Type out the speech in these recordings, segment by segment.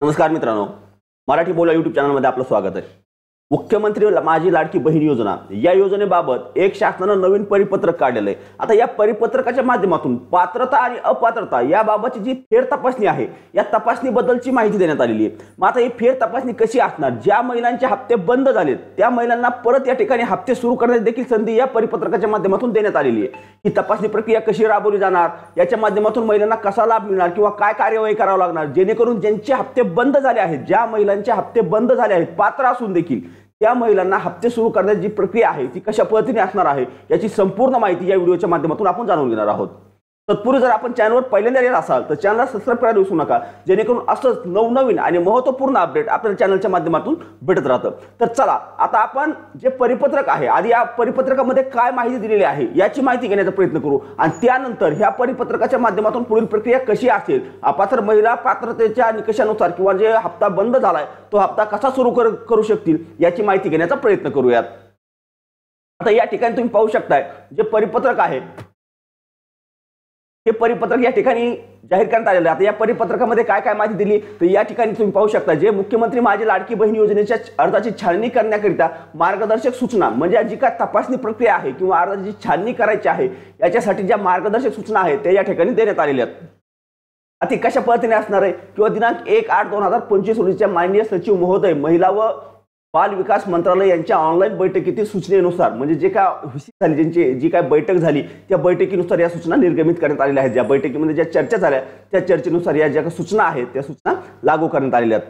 नमस्कार मित्रांनो, मराठी बोला यूट्यूब चॅनलमध्ये आपलं स्वागत आहे। मुख्यमंत्री माझी लाडकी बहीण योजना या योजनेबाबत एक शासनानं नवीन परिपत्रक काढलेलं आहे। आता या परिपत्रकाच्या माध्यमातून पात्रता आणि अपात्रता याबाबतची जी फेर तपासणी आहे या तपासणीबद्दलची माहिती देण्यात आलेली आहे। मग आता ही फेर तपासणी कशी असणार? ज्या महिलांचे हप्ते बंद झालेत त्या महिलांना परत या ठिकाणी हप्ते सुरू करण्याची देखील संधी या परिपत्रकाच्या माध्यमातून देण्यात आलेली आहे। ही तपासणी प्रक्रिया कशी राबवली जाणार, याच्या माध्यमातून महिलांना कसा लाभ मिळणार किंवा काय कार्यवाही करावी लागणार, जेणेकरून ज्यांचे हप्ते बंद झाले आहेत, ज्या महिलांचे हप्ते बंद झाले आहेत पात्र असून देखील त्या महिलांना हप्ते सुरू करण्याची जी प्रक्रिया आहे ती कशा पद्धतीने असणार आहे याची संपूर्ण माहिती या व्हिडिओच्या माध्यमातून आपण जाणून घेणार आहोत। तत्पूर्वी जर आपण चॅनलवर पहिल्यांदा येत असाल तर चॅनलला सबस्क्राइब करायला विसरू नका, जेणेकरून असंच नवनवीन आणि महत्त्वपूर्ण अपडेट आपल्या चॅनलच्या माध्यमातून भेटत राहतं। तर चला आता आपण जे परिपत्रक आहे आधी या परिपत्रकामध्ये काय माहिती दिलेली आहे याची माहिती घेण्याचा प्रयत्न करू आणि त्यानंतर ह्या परिपत्रकाच्या माध्यमातून पुढील प्रक्रिया कशी असेल, अपात्र महिला पात्रतेच्या निकषानुसार किंवा जे हप्ता बंद झालाय तो हप्ता कसा सुरू करू शकतील याची माहिती घेण्याचा प्रयत्न करूयात। आता या ठिकाणी तुम्ही पाहू शकताय जे परिपत्रक आहे हे परिपत्रक या ठिकाणी जाहीर करण्यात आलेलं आहे। आता या परिपत्रकामध्ये काय काय माहिती दिली तर या ठिकाणी तुम्ही पाहू शकता जे मुख्यमंत्री माझी लाडकी बहीण योजनेच्या अर्जाची छाननी करण्याकरिता मार्गदर्शक सूचना म्हणजे जी काय तपासणी प्रक्रिया आहे किंवा अर्जाची छाननी करायची आहे याच्यासाठी ज्या मार्गदर्शक सूचना आहेत त्या या ठिकाणी देण्यात आलेल्या आहेत। आता कशा पद्धतीने असणार आहे किंवा दिनांक 1/8/2025 रोजीच्या माननीय सचिव महोदय महिला व बाल विकास मंत्रालय यांच्या ऑनलाईन बैठकीतील सूचनेनुसार म्हणजे जे काय विषय झाली ज्यांची जी काय बैठक झाली त्या बैठकीनुसार या सूचना निर्गमित करण्यात आलेल्या आहेत। ज्या बैठकीमध्ये ज्या चर्चा झाल्या त्या चर्चेनुसार या ज्या सूचना आहेत त्या सूचना लागू करण्यात आलेल्या आहेत।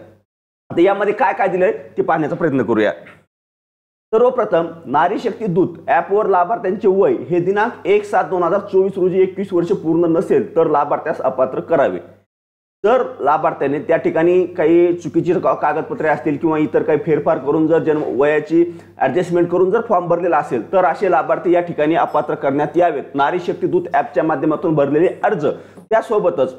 आता यामध्ये काय काय दिलंय ते पाहण्याचा प्रयत्न करूया। सर्वप्रथम नारी शक्ती दूत ॲपवर लाभार्थ्यांचे वय हे दिनांक 1/7/2024 रोजी 21 वर्ष पूर्ण नसेल तर लाभार्थ्यास अपात्र करावे। जर लाभार्थ्याने त्या ठिकाणी काही चुकीची कागदपत्रे असतील किंवा इतर काही फेरफार करून जर जन्म वयाची ॲडजस्टमेंट करून जर फॉर्म भरलेला असेल तर असे लाभार्थी या ठिकाणी अपात्र करण्यात यावेत। नारी शक्ती दूत ॲपच्या माध्यमातून भरलेले अर्ज त्यासोबतच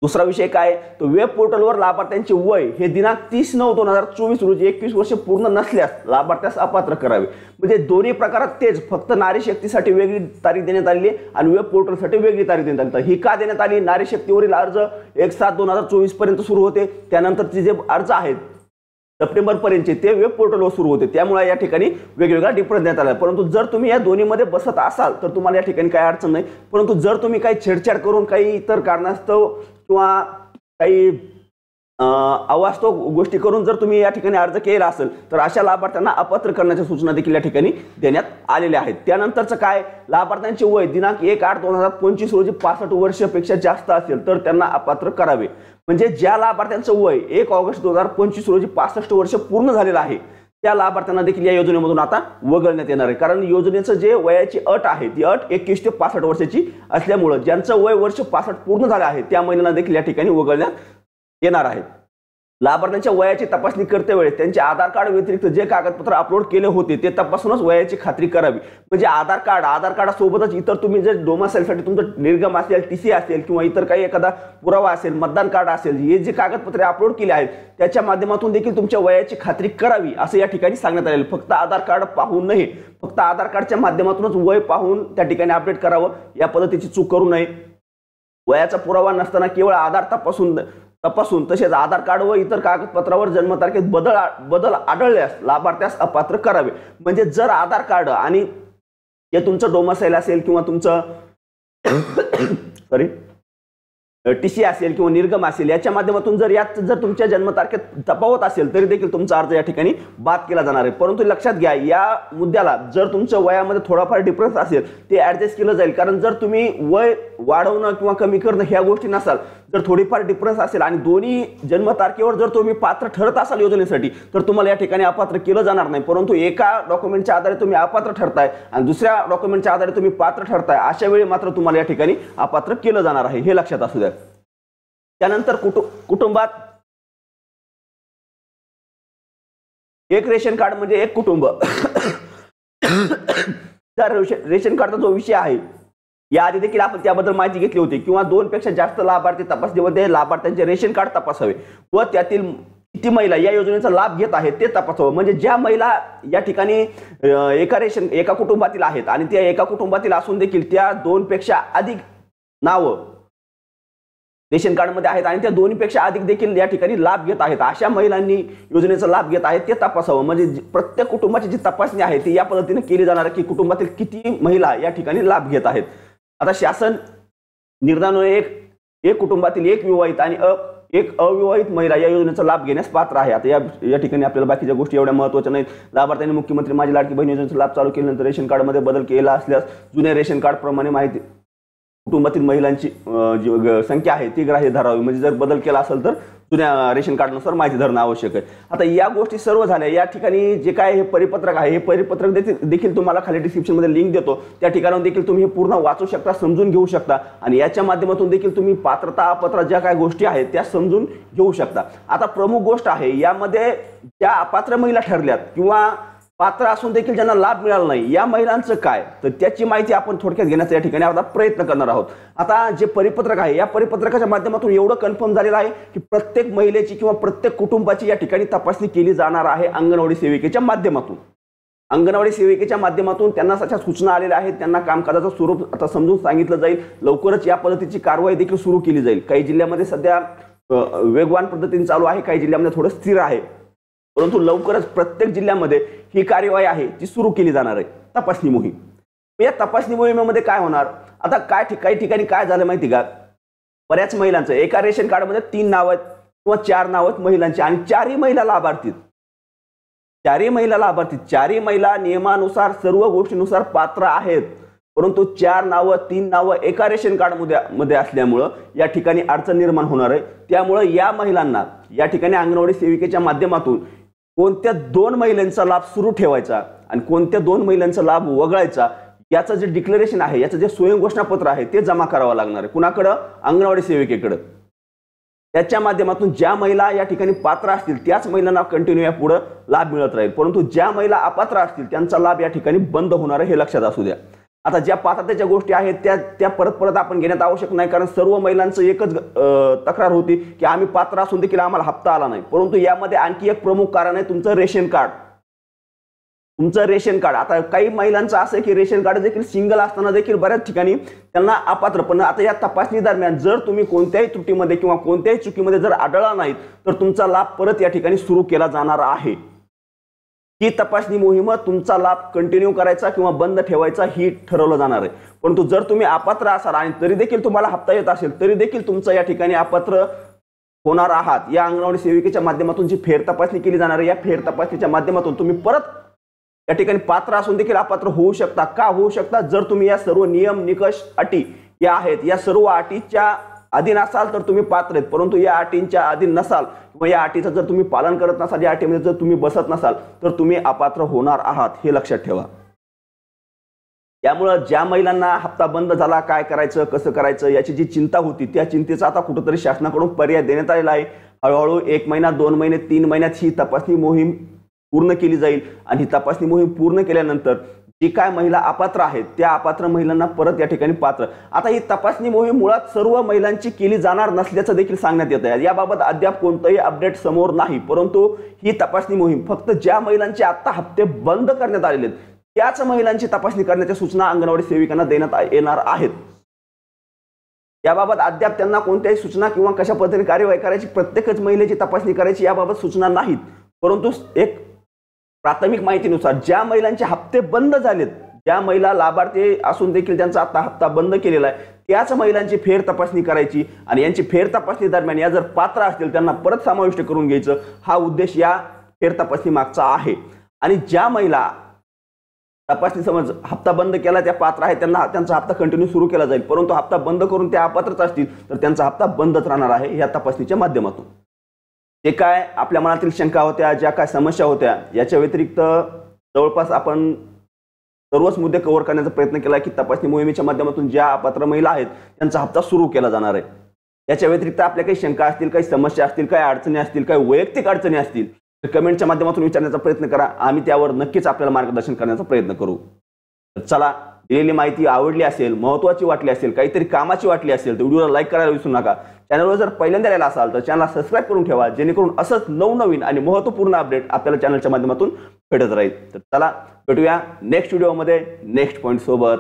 दुसरा विषय काय तो वेब पोर्टलवर लाभार्थ्यांचे वय हे दिनांक 30/9/2024 रोजी 21 वर्ष पूर्ण नसल्यास लाभार्थ्यास अपात्र करावे। म्हणजे दोन्ही प्रकारात तेच फक्त नारी शक्तीसाठी वेगळी तारीख देण्यात आली आणि वेब पोर्टलसाठी वेगळी तारीख देण्यात आली। ही का देण्यात आली? नारी शक्तीवरील अर्ज 1/7/2024 पर्यंत सुरू होते, त्यानंतरचे जे अर्ज आहेत सप्टेंबर पर्यंतचे ते वेब पोर्टलवर सुरू होते, त्यामुळे या ठिकाणी वेगवेगळा डिफरन्स देण्यात आला। परंतु जर तुम्ही या दोन्हीमध्ये बसत असाल तर तुम्हाला या ठिकाणी काही अडचण नाही, परंतु जर तुम्ही काही छेडछाड करून काही इतर कारणास्तव किंवा काही अवास्तव गोष्टी करून जर तुम्ही या ठिकाणी अर्ज केला असेल तर अशा लाभार्थ्यांना अपात्र करण्याच्या सूचना देखील या ठिकाणी देण्यात आलेल्या आहेत। त्यानंतरचं काय लाभार्थ्यांचे वय दिनांक 1/8/2025 रोजी 65 वर्षापेक्षा जास्त असेल तर त्यांना अपात्र करावे। म्हणजे ज्या लाभार्थ्यांचं वय 1 ऑगस्ट 2025 रोजी 65 वर्ष पूर्ण झालेलं आहे त्या लाभार्थ्यांना देखील या योजनेमधून आता वगळण्यात येणार आहे, कारण योजनेचं जे वयाची अट आहे ती अट 21 ते 65 वर्षाची असल्यामुळे ज्यांचं वय वर्ष 65 पूर्ण झालं आहे त्या महिलांना देखील या ठिकाणी वगळण्यात येणार आहे। लाभार्थ्यांच्या वयाची तपासणी करते वेळेस त्यांचे आधार कार्ड व्यतिरिक्त जे कागदपत्र अपलोड केले होते ते तपासूनच वयाची खात्री करावी। म्हणजे आधार कार्डासोबतच इतर तुम्ही जर डोमासाईलसाठी तुमचं निर्गम असेल, टीसी असेल किंवा इतर काही एखादा पुरावा असेल, मतदान कार्ड असेल, हे जे कागदपत्रे अपलोड केले आहेत त्याच्या माध्यमातून देखील तुमच्या वयाची खात्री करावी असं या ठिकाणी सांगण्यात आलेलं। फक्त आधार कार्ड पाहून नाही, फक्त आधार कार्डच्या माध्यमातूनच वय पाहून त्या ठिकाणी अपडेट करावं, या पद्धतीची चूक करू नये। वयाचा पुरावा नसताना केवळ आधार तपासून तसेच आधार कार्ड व इतर कागदपत्रावर जन्मतारखेत बदल आढळल्यास लाभार्थ्यास अपात्र करावे। म्हणजे जर आधार कार्ड आणि जे तुमचं डोमासाईल असेल किंवा तुमचं टीसी असेल किंवा निर्गम असेल याच्या माध्यमातून जर तुमच्या जन्मतारखेत तफावत असेल तरी देखील तुमचा अर्ज या ठिकाणी बाद केला जाणार आहे। परंतु लक्षात घ्या या मुद्द्याला जर तुमच्या वयामध्ये थोडाफार डिफरन्स असेल ते ॲडजस्ट केलं जाईल, कारण जर तुम्ही वय वाढवणं किंवा कमी करणं ह्या गोष्टी नसाल, जर थोडीफार डिफरन्स असेल आणि दोन्ही जन्मतारखेवर जर तुम्ही पात्र ठरत असाल योजनेसाठी तर तुम्हाला या ठिकाणी अपात्र केलं जाणार नाही। परंतु एका डॉक्युमेंटच्या आधारे तुम्ही अपात्र ठरताय आणि दुसऱ्या डॉक्युमेंटच्या आधारे तुम्ही पात्र ठरताय अशा वेळी मात्र तुम्हाला या ठिकाणी अपात्र केलं जाणार आहे, हे लक्षात असू द्या। त्यानंतर कुटुंबात एक रेशन कार्ड म्हणजे एक कुटुंब रेशन कार्डचा जो विषय आहे याआधी देखील आपण त्याबद्दल माहिती घेतली होती किंवा 2 पेक्षा जास्त लाभार्थी तपासणीमध्ये लाभार्थ्यांचे रेशन कार्ड तपासावे व त्यातील किती महिला या योजनेचा लाभ घेत आहेत ते तपासावं। म्हणजे ज्या महिला या ठिकाणी एका कुटुंबातील आहेत आणि त्या एका कुटुंबातील असून देखील त्या 2 पेक्षा अधिक नावं रेशन कार्डमध्ये आहेत आणि त्या दोन्हीपेक्षा अधिक देखील या ठिकाणी लाभ घेत आहेत, अशा महिलांनी योजनेचा लाभ घेत आहेत ते तपासावं. म्हणजे प्रत्येक कुटुंबाची जी तपासणी आहे ती या पद्धतीने केली जाणार की कुटुंबातील किती महिला या ठिकाणी लाभ घेत आहेत. आता शासन निर्णयाने एक कुटुंबातील एक विवाहित आणि एक अविवाहित महिला या योजनेचा लाभ घेण्यास पात्र आहे. आता या ठिकाणी आपल्याला बाकीच्या गोष्टी एवढ्या महत्त्वाच्या नाहीत. लाभार्थ्यांनी मुख्यमंत्री माझी लाडकी बहीण योजनेचा लाभ चालू केल्यानंतर रेशन कार्डमध्ये बदल केला असल्यास जुन्या रेशन कार्ड प्रमाणे माहिती कुटुंबातील महिलांची जी संख्या आहे ती ग्राह्य धरावी. म्हणजे जर बदल केला असेल तर जुन्या रेशन कार्डनुसार माहिती धरणं आवश्यक आहे. आता या गोष्टी सर्व झाल्या. या ठिकाणी जे काय हे परिपत्रक आहे हे परिपत्रक देखील तुम्हाला खाली डिस्क्रिप्शनमध्ये लिंक देतो, त्या ठिकाणाहून देखील तुम्ही हे पूर्ण वाचू शकता, समजून घेऊ शकता आणि याच्या माध्यमातून देखील तुम्ही पात्रता अपात्र ज्या काय गोष्टी आहेत त्या समजून घेऊ शकता. आता प्रमुख गोष्ट आहे यामध्ये ज्या अपात्र महिला ठरल्यात किंवा पात्र असून देखील ज्यांना लाभ मिळाला नाही या महिलांचं काय, तर त्याची माहिती आपण थोडक्यात घेण्याचा या ठिकाणी आता प्रयत्न करणार आहोत. आता जे परिपत्रक आहे या परिपत्रकाच्या माध्यमातून एवढं कन्फर्म झालेलं आहे की प्रत्येक महिलेची किंवा प्रत्येक कुटुंबाची या ठिकाणी तपासणी केली जाणार आहे अंगणवाडी सेविकेच्या माध्यमातून. अंगणवाडी सेविकेच्या माध्यमातून त्यांना अशा सूचना आलेल्या आहेत, त्यांना कामकाजाचं स्वरूप आता समजून सांगितलं जाईल. लवकरच या पद्धतीची कारवाई देखील सुरू केली जाईल. काही जिल्ह्यामध्ये सध्या वेगवान पद्धतीने चालू आहे, काही जिल्ह्यामध्ये थोडं स्थिर आहे, परंतु लवकरच प्रत्येक जिल्ह्यामध्ये ही कार्यवाही आहे ती सुरू केली जाणार आहे, तपासणी मोहीम. या तपासणी मोहिमेमध्ये काय होणार, आता काही ठिकाणी काय झालं माहिती का, बऱ्याच महिलांचं एका रेशन कार्डमध्ये 3 नाव आहेत किंवा 4 नाव आहेत महिलांची आणि 4ही महिला लाभार्थी. 4ही महिला नियमानुसार सर्व गोष्टीनुसार पात्र आहेत, परंतु 4 नावं 3 नावं एका रेशन कार्ड मध्ये असल्यामुळं या ठिकाणी अडचण निर्माण होणार आहे. त्यामुळे या महिलांना या ठिकाणी अंगणवाडी सेविकेच्या माध्यमातून कोणत्या 2 महिलांचा लाभ सुरू ठेवायचा आणि कोणत्या 2 महिलांचा लाभ वगळायचा याचं जे डिक्लेरेशन आहे, याचं जे स्वयंघोषणापत्र आहे ते जमा करावं लागणार आहे. कुणाकडं, अंगणवाडी सेविकेकडं. त्याच्या माध्यमातून ज्या महिला या ठिकाणी पात्र असतील त्याच महिलांना कंटिन्यू या पुढे लाभ मिळत राहील, परंतु ज्या महिला अपात्र असतील त्यांचा लाभ या ठिकाणी बंद होणार आहे, हे लक्षात असू द्या. आता ज्या पात्रतेच्या गोष्टी आहेत त्या परत आपण घेण्यात आवश्यक नाही, कारण सर्व महिलांचं एकच तक्रार होती की आम्ही पात्र असून देखील आम्हाला हप्ता आला नाही. परंतु यामध्ये आणखी एक प्रमुख कारण आहे तुमचं रेशन कार्ड. आता काही महिलांचं असं आहे की रेशन कार्ड देखील सिंगल असताना देखील बऱ्याच ठिकाणी त्यांना अपात्र, पण आता या तपासणी दरम्यान जर तुम्ही कोणत्याही त्रुटीमध्ये किंवा कोणत्याही चुकीमध्ये जर आढळला नाहीत तर तुमचा लाभ परत या ठिकाणी सुरू केला जाणार आहे. ही तपासणी मोहीम तुमचा लाभ कंटिन्यू करायचा किंवा बंद ठेवायचा ही ठरवलं जाणार आहे. परंतु जर तुम्ही अपात्र असाल आणि तरी देखील तुम्हाला हप्ता येत असेल तरी देखील तुमचं या ठिकाणी अपात्र होणार आहात. या अंगणवाडी सेविकेच्या माध्यमातून जी फेर तपासणी केली जाणार आहे या फेर तपासणीच्या माध्यमातून तुम्ही परत या ठिकाणी पात्र असून देखील अपात्र होऊ शकता. का होऊ शकता, जर तुम्ही या सर्व नियम निकष अटी या आहेत या सर्व अटीच्या अधीन असाल तर तुम्ही पात्र आहेत, परंतु या अटींच्या अधीन नसाल किंवा या अटीचं जर तुम्ही पालन करत नसाल, या अटीमध्ये जर तुम्ही बसत नसाल तर तुम्ही अपात्र होणार आहात, हे लक्षात ठेवा. यामुळे ज्या महिलांना हप्ता बंद झाला काय करायचं कसं करायचं याची जी चिंता होती त्या चिंतेचा आता कुठेतरी शासनाकडून पर्याय देण्यात आलेला आहे. हळूहळू 1 महिना 2 महिने 3 महिन्यात ही तपासणी मोहीम पूर्ण केली जाईल आणि ही तपासणी मोहीम पूर्ण केल्यानंतर जी काय महिला अपात्र आहेत त्या अपात्र महिलांना परत या ठिकाणी पात्र. आता ही तपासणी मोहीम मुळात सर्व महिलांची केली जाणार नसल्याचं देखील सांगण्यात येत आहे. याबाबत अद्याप कोणतंही अपडेट समोर नाही, परंतु ही तपासणी मोहीम फक्त ज्या महिलांचे आता हप्ते बंद करण्यात आलेले आहेत त्याच महिलांची तपासणी करण्याच्या सूचना अंगणवाडी सेविकांना देण्यात येणार आहेत. याबाबत अद्याप त्यांना कोणत्याही सूचना किंवा कशा पद्धतीने कार्यवाही करायची, प्रत्येकच महिलेची तपासणी करायची याबाबत सूचना नाहीत. परंतु एक प्राथमिक माहितीनुसार ज्या महिलांचे हप्ते बंद झालेत, ज्या महिला लाभार्थी असून देखील त्यांचा आता हप्ता बंद केलेला आहे त्याच महिलांची फेर तपासणी करायची आणि यांची फेर तपासणी दरम्यान या जर पात्र असतील त्यांना परत समाविष्ट करून घ्यायचं, हा उद्देश या फेर तपासणी मागचा आहे. आणि ज्या महिला तपासणी समज हप्ता बंद केला त्या पात्र आहेत त्यांचा हप्ता कंटिन्यू सुरू केला जाईल, परंतु हप्ता बंद करून त्या अपात्रच असतील तर त्यांचा हप्ता बंदच राहणार आहे या तपासणीच्या माध्यमातून. जे काय आपल्या मनातील शंका होत्या, ज्या काय समस्या होत्या, याच्या व्यतिरिक्त जवळपास आपण सर्वच मुद्दे कव्हर करण्याचा प्रयत्न केला की तपासणी मोहिमेच्या माध्यमातून ज्या अपात्र महिला आहेत त्यांचा हप्ता सुरू केला जाणार आहे. याच्या व्यतिरिक्त आपल्या काही शंका असतील, काही समस्या असतील, काही अडचणी असतील, काही वैयक्तिक अडचणी असतील तर कमेंटच्या माध्यमातून विचारण्याचा प्रयत्न करा. आम्ही त्यावर नक्कीच आपल्याला मार्गदर्शन करण्याचा प्रयत्न करू. चला, दिलेली माहिती आवडली असेल, महत्त्वाची वाटली असेल, काहीतरी कामाची वाटली असेल तर व्हिडिओला लाईक करायला विसरू नका. चॅनलवर जर पहिल्यांदा आलेला असाल तर चॅनलला सबस्क्राईब करून ठेवा, जेणेकरून असंच नवनवीन आणि महत्त्वपूर्ण अपडेट आपल्याला चॅनलच्या माध्यमातून भेटत राहील. तर चला भेटूया नेक्स्ट व्हिडिओमध्ये नेक्स्ट पॉईंट सोबत.